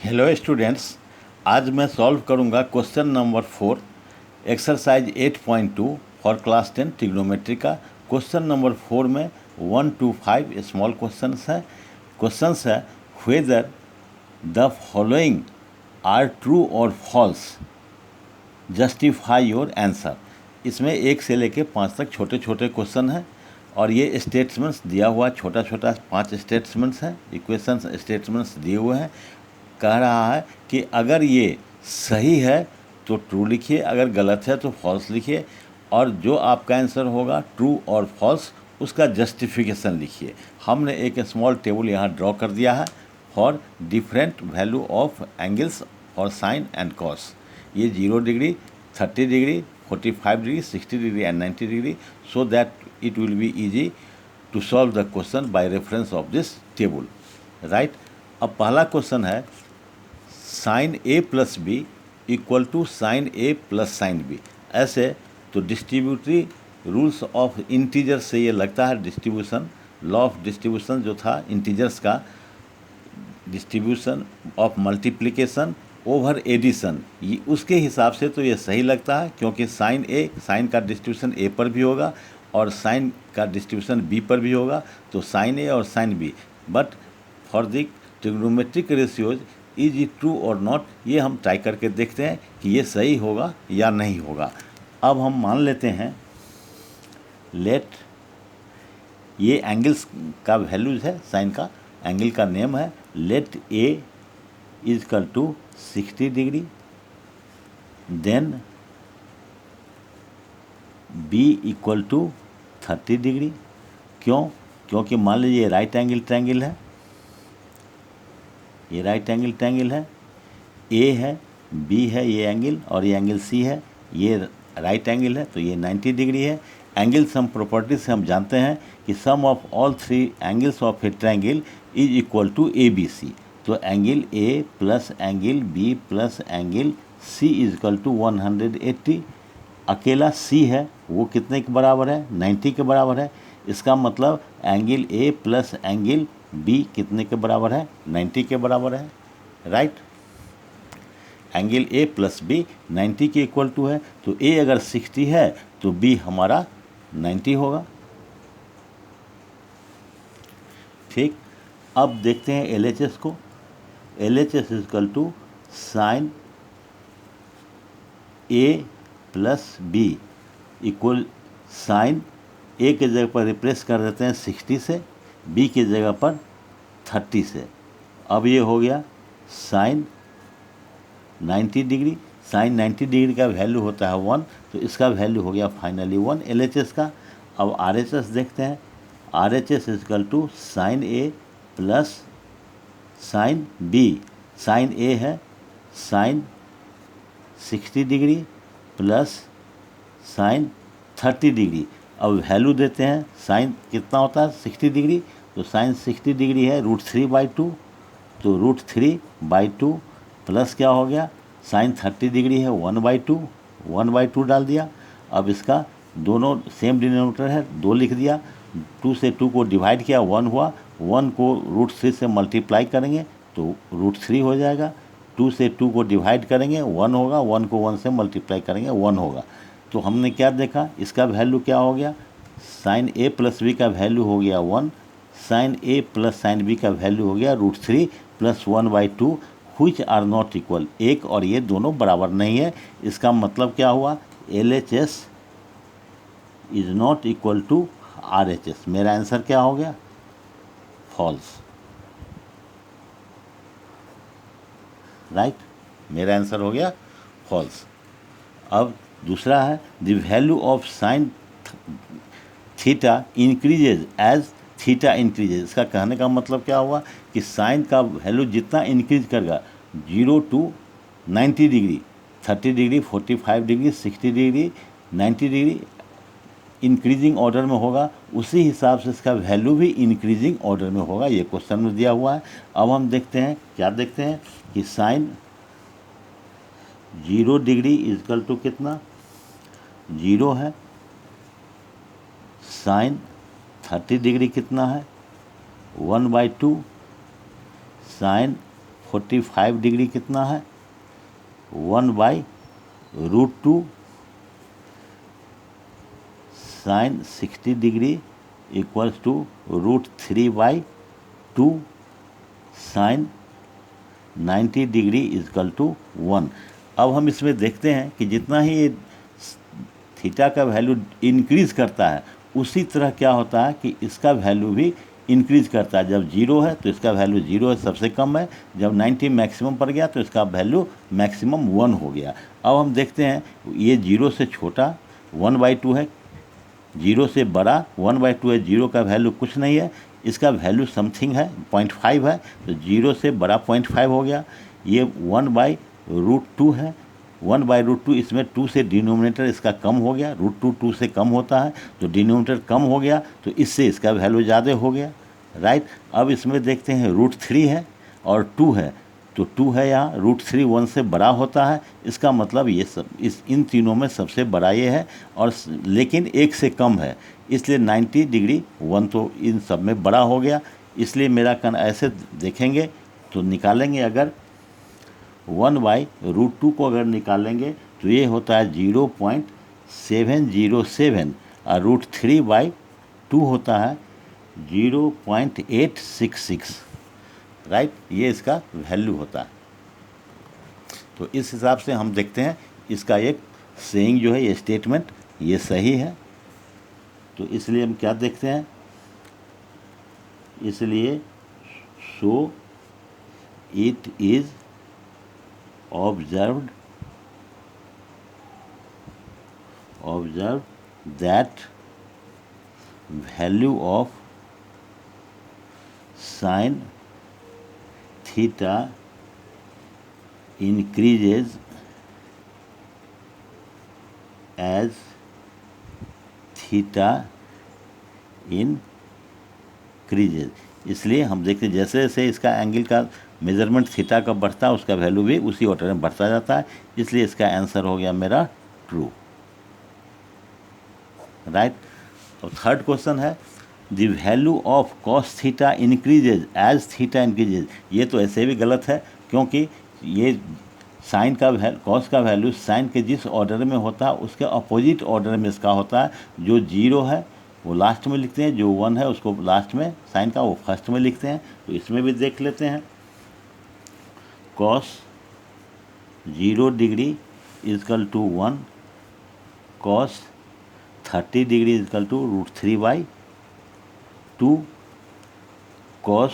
Hello students, आज मैं solve करूंगा question number 4 exercise 8.2 for class 10 trigonometry का। क्वेश्चन नंबर 4 में 1 to 5 स्मॉल क्वेश्चंस है। क्वेश्चंस है whether the following are true और फॉल्स, जस्टिफाई योर आंसर। इसमें 1 से लेके 5 तक छोटे छोटे क्वेश्चन हैं और ये स्टेटमेंट्स दिया हुआ छोटा छोटा 5 स्टेटमेंट्स हैं, इक्वेशंस स्टेटमेंट्स दिए हुए हैं। कह रहा है कि अगर ये सही है तो ट्रू लिखिए, अगर गलत है तो फॉल्स लिखिए, और जो आपका आंसर होगा ट्रू और फॉल्स उसका जस्टिफिकेशन लिखिए। हमने एक स्मॉल टेबल यहाँ ड्रॉ कर दिया है for different value of angles और साइन एंड कॉस। ये 0 degree, 30 degree, 45 degree, 60 degree and 90 degree, so that it will be easy to solve the question by reference of this table, right. अब पहला question है sine A plus B equal to sine A plus sine B. ऐसे तो distributary rules of integer से ये लगता है distribution, law of distribution जो था इंटीजर्स का, distribution of multiplication over addition, ये उसके हिसाब से तो ये सही लगता है, क्योंकि साइन का डिस्ट्रीब्यूशन ए पर भी होगा और साइन का डिस्ट्रीब्यूशन बी पर भी होगा, तो साइन ए और sine B. But for the trigonometric ratios is it true और नॉट, ये हम ट्राई करके देखते हैं कि ये सही होगा या नहीं होगा। अब हम मान लेते हैं लेट ये एंगल्स का वैल्यूज है, साइन का एंगल का नेम है, let A is equal to 60 degree, then B equal to 30 degree. क्यों? क्योंकि मान लीजिए राइट एंगल ट्रायंगल है, ये राइट एंगल ट्रायंगल है, ए है, बी है ये एंगल, और ये एंगल सी है, ये राइट एंगल है, तो ये 90 डिग्री है। एंगल सम प्रॉपर्टी से हम जानते हैं कि sum of all 3 angles of a triangle is equal to A B C. तो angle A plus angle B plus angle C is equal to 180। अकेला सी है वो कितने के बराबर है? 90 के बराबर है। इसका मतलब angle A plus angle B कितने के बराबर है? 90 के बराबर है, right. Angle A plus B 90 के इक्वल टू है, तो ए अगर 60 है तो बी हमारा 90 होगा, ठीक। अब देखते हैं एल एच एस को। L H S equal to sine A plus B equal sine A के जगह पर रिप्लेस कर देते हैं 60 से, बी की जगह पर 30 से। अब ये हो गया साइन 90 डिग्री, साइन 90 डिग्री का वैल्यू होता है 1, तो इसका वैल्यू हो गया फाइनली 1 एल एच एस का। अब आर एच एस देखते हैं, R H S is equal to sine A plus sine B. Sine A है sine 60 degree plus sine 30 degree. अब वैल्यू देते हैं, साइन कितना होता है 60 डिग्री, तो साइन 60 डिग्री है √3/2, तो √3/2 प्लस क्या हो गया, साइन 30 डिग्री है 1/2 डाल दिया। अब इसका दोनों सेम डिनोमिनेटर है, 2 लिख दिया, 2 से 2 को डिवाइड किया 1 हुआ, 1 को √3 से मल्टीप्लाई करेंगे तो √3 हो जाएगा, 2 से 2 को डिवाइड करेंगे 1 होगा, 1 को 1 से मल्टीप्लाई करेंगे 1 होगा। तो हमने क्या देखा, इसका वैल्यू क्या हो गया, साइन ए प्लस बी का वैल्यू हो गया 1, sine A plus sine B का वैल्यू हो गया √3 plus 1/2, which are not equal. एक और ये दोनों बराबर नहीं है। इसका मतलब क्या हुआ, L H S is not equal to R H S. मेरा आंसर क्या हो गया, फॉल्स, राइट। मेरा आंसर हो गया फॉल्स। अब दूसरा है the value of sine theta increases as theta increases. इसका कहने का मतलब क्या हुआ कि साइन का वैल्यू जितना इंक्रीज करेगा 0 to 90 degree, 30 degree, 45 degree, 60 degree, 90 degree increasing order में होगा, उसी हिसाब से इसका वैल्यू भी इंक्रीजिंग ऑर्डर में होगा। ये क्वेश्चन में दिया हुआ है। अब हम देखते हैं, क्या देखते हैं कि साइन 0 डिग्री इजकल टू कितना, 0 है, साइन 30 डिग्री कितना है 1/2, साइन 45 डिग्री कितना है 1/√2 sine 60 degree equals to √3/2 sine 90 degree equal to 1। अब हम इसमें देखते हैं कि जितना ही ये थीटा का वैल्यू इंक्रीज़ करता है उसी तरह क्या होता है कि इसका वैल्यू भी इंक्रीज़ करता है। जब 0 है तो इसका वैल्यू 0 है, सबसे कम है। जब 90 मैक्सिमम पर गया तो इसका वैल्यू मैक्सिमम 1 हो गया। अब हम देखते हैं ये 0 से छोटा 1/2 है, 0 से बड़ा 1/2 है, 0 का वैल्यू कुछ नहीं है, इसका वैल्यू समथिंग है 0.5 है, तो 0 से बड़ा 0.5 हो गया। ये 1/√2 है, 1/√2 इसमें 2 से डिनोमिनेटर इसका कम हो गया, √2 2 से कम होता है तो डिनोमिनेटर कम हो गया, तो इससे इसका वैल्यू ज़्यादा हो गया, राइट। अब इसमें देखते हैं √3 है और 2 है, तो 2 है यहाँ, √3 1 से बड़ा होता है, इसका मतलब ये सब इन तीनों में सबसे बड़ा ये है, और लेकिन 1 से कम है, इसलिए 90 डिग्री 1 तो इन सब में बड़ा हो गया। इसलिए मेरा कन ऐसे देखेंगे तो निकालेंगे, अगर 1/√2 को अगर निकालेंगे तो ये होता है 0.707 और √3/2 होता है 0.866, राइट। ये इसका वैल्यू होता है। तो इस हिसाब से हम देखते हैं इसका एक सेइंग जो है, ये स्टेटमेंट ये सही है। तो इसलिए हम क्या देखते हैं, इसलिए so it is observed that value of sin theta increases as theta increases। इसलिए हम देखते हैं जैसे जैसे इसका एंगल का मेजरमेंट थीटा का बढ़ता है उसका वैल्यू भी उसी ऑर्डर में बढ़ता जाता है, इसलिए इसका आंसर हो गया मेरा ट्रू, राइट। और थर्ड क्वेश्चन है the value of cos theta increases as theta increases. ये तो ऐसे भी गलत है, क्योंकि ये साइन का कॉस का वैल्यू साइन के जिस ऑर्डर में होता है उसके अपोजिट ऑर्डर में इसका होता है। जो 0 है वो लास्ट में लिखते हैं, जो 1 है उसको लास्ट में, साइन का वो फर्स्ट में लिखते हैं। तो इसमें भी देख लेते हैं, cos 0 degree equal to 1, cos 30 degree equal to √3/2, cos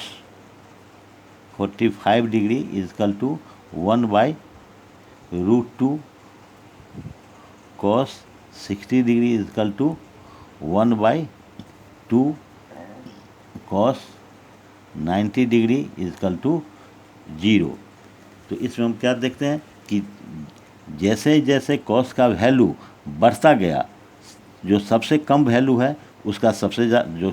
45 degree equal to 1/√2, cos 60 degree equal to 1/2, cos 90 degree equal to 0। तो इसमें हम क्या देखते हैं कि जैसे जैसे कॉस का वैल्यू बढ़ता गया, जो सबसे कम वैल्यू है उसका सबसे जो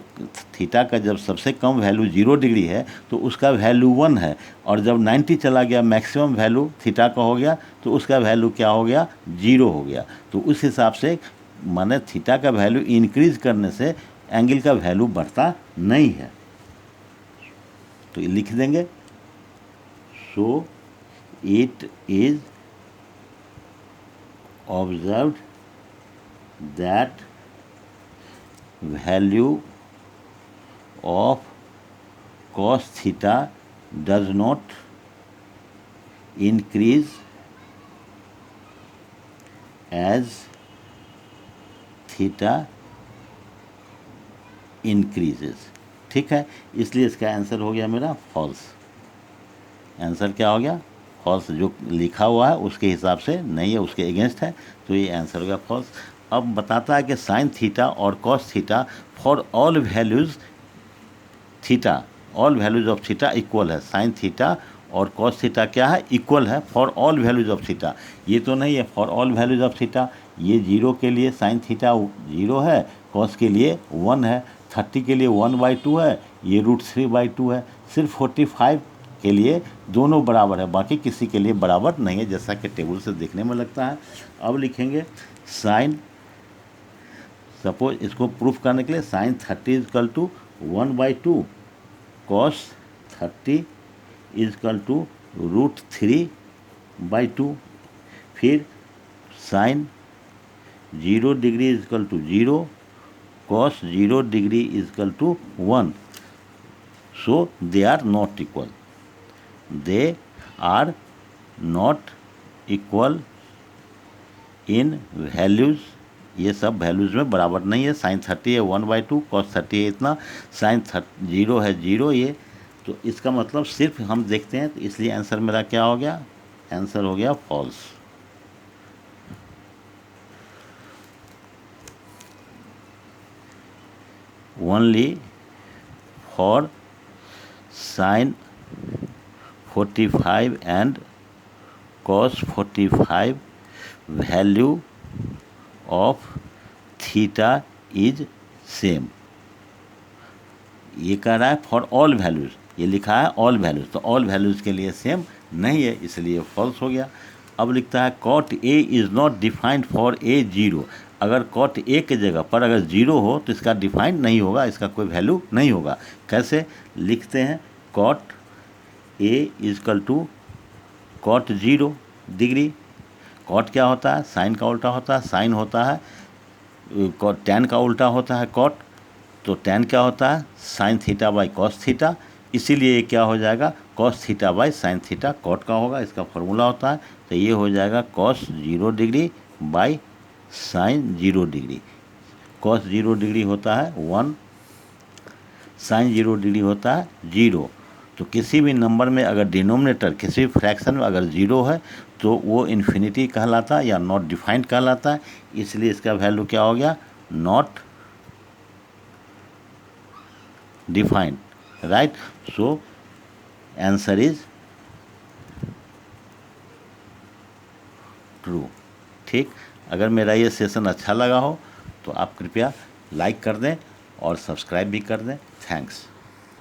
थीटा का जब सबसे कम वैल्यू 0 डिग्री है तो उसका वैल्यू 1 है, और जब 90 चला गया मैक्सिमम वैल्यू थीटा का हो गया तो उसका वैल्यू क्या हो गया 0 हो गया। तो उस हिसाब से माने थीटा का वैल्यू इंक्रीज करने से एंगल का वैल्यू बढ़ता नहीं है। तो ये लिख देंगे, सो it is observed that value of cos theta does not increase as theta increases। ठीक है, इसलिए इसका आंसर हो गया मेरा फॉल्स। आंसर क्या हो गया फॉल्स, जो लिखा हुआ है उसके हिसाब से नहीं है, उसके अगेंस्ट है, तो ये आंसर हो गया फॉल्स। अब बताता है कि साइन थीटा और cos theta for all values theta, all values of theta equal है। साइन थीटा और कॉस थीटा क्या है, इक्वल है for all values of theta. ये तो नहीं है for all values of theta, ये 0 के लिए साइन थीटा 0 है, कॉस के लिए 1 है, 30 के लिए 1/2 है, ये √3/2 है। सिर्फ 45 के लिए दोनों बराबर है, बाकी किसी के लिए बराबर नहीं है, जैसा कि टेबल से देखने में लगता है। अब लिखेंगे साइन, सपोज इसको प्रूफ करने के लिए sine 30 equal to 1/2, cos 30 equal to √3/2। फिर sine 0 degree is equal to 0, cos 0 degree is equal to 1। So they are not equal, they are not equal in values. ये सब वैल्यूज़ में बराबर नहीं है। साइन 30 है 1/2, कॉस 30 है इतना, साइन 0 है 0 ये। तो इसका मतलब सिर्फ हम देखते हैं, तो इसलिए आंसर मेरा क्या हो गया? आंसर हो गया false. Only for sine 45 and cos 45 value of theta is same. ये कह रहा है फॉर ऑल वैल्यूज़, ये लिखा है ऑल वैल्यूज़, तो ऑल वैल्यूज़ के लिए सेम नहीं है, इसलिए फॉल्स हो गया। अब लिखता है cot A is not defined for A 0। अगर कॉट ए के जगह पर अगर 0 हो तो इसका डिफाइंड नहीं होगा, इसका कोई वैल्यू नहीं होगा। कैसे लिखते हैं? Cot A equal to cot 0 degree. Cot क्या होता है? साइन का उल्टा होता है, साइन होता है कॉट, टैन का उल्टा होता है कॉट, तो टैन क्या होता है? Sine theta by cos theta. इसीलिए ये क्या हो जाएगा? Cos theta by sine theta cot का होगा, इसका फॉर्मूला होता है। तो ये हो जाएगा cos 0 degree by sine 0 degree. Cos 0 degree होता है 1, साइन 0 डिग्री होता है 0। तो किसी भी नंबर में अगर डिनोमिनेटर किसी भी फ्रैक्शन में अगर 0 है तो वो इन्फिनिटी कहलाता है या नॉट डिफाइंड कहलाता है। इसलिए इसका वैल्यू क्या हो गया? Not defined, right. So answer is true. ठीक, अगर मेरा ये सेशन अच्छा लगा हो तो आप कृपया लाइक कर दें और सब्सक्राइब भी कर दें। थैंक्स।